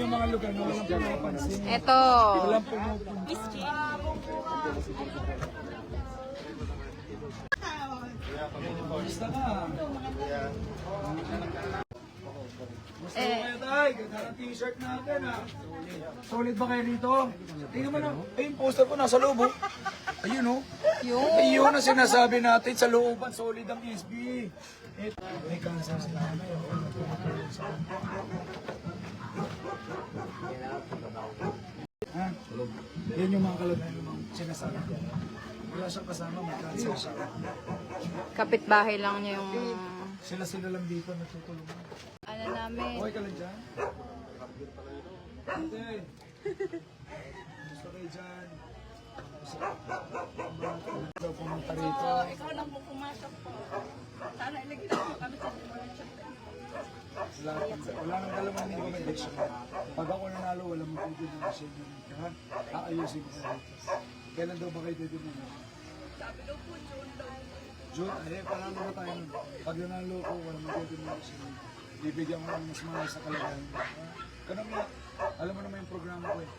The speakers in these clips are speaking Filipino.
yung mga lugar na walang pinapansin. Ito. Walang pumupunta. Basta ka. Gusto mo kayo tayo? Ganda ng t-shirt natin ha. Solid ba kayo dito? Tingnan mo na. Ay, yung poster ko nasa loob oh. Ayun oh. Ayun ang sinasabi natin sa looban. Solid ang SB. May cancer sila. Ha? Yan yung mga kalagayan ng mga sinasabi. Wala siyang kasama, may cancer siya. Kapitbahay lang niya yung... Sila lang dito natutulungan. Ano namin. Okay ka lang dyan? Ate! Gusto kayo dyan? Daw pumunta rito. Ikaw lang po pumasok po. Sana ilagay mo kami sa demonstration. Wala nang dalawang hindi kami election. Pag ako nanalo, wala mo pwede na siya yun. Aayusin ko sa dito. Kailan daw ba kayo pwede na? Sabi daw po, June daw. June, panalo na tayo nun. Pag nanalo ko, wala mo pwede na siya. Bibigyan ko ng mas mahal sa kalagayan. Kanami, alam mo naman yung programa ko eh.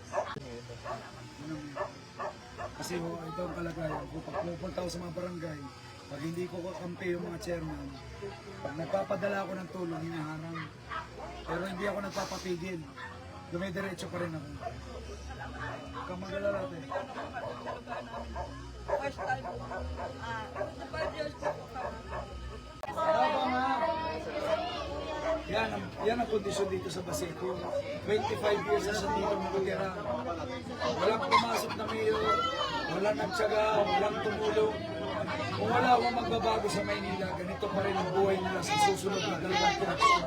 Kasi ito ang kalagayan ko. Pag pupunta ako sa mga barangay, pag hindi ko kakampi yung mga chairman, pag nagpapadala ako ng tulong, hinaharang. Pero hindi ako nagpapapigil. Dumidiretso pa rin ako. Kamagala natin. First time po. 5 years po po kami. Yan ang kondisyon dito sa Baseco. 25 years na siya dito nakatira. Walang pumasok na mayor, walang nagtsaga, walang tumulong. Kung wala akong magbabago sa Maynila, ganito pa rin ang buhay nila sa susunod na 2 taon.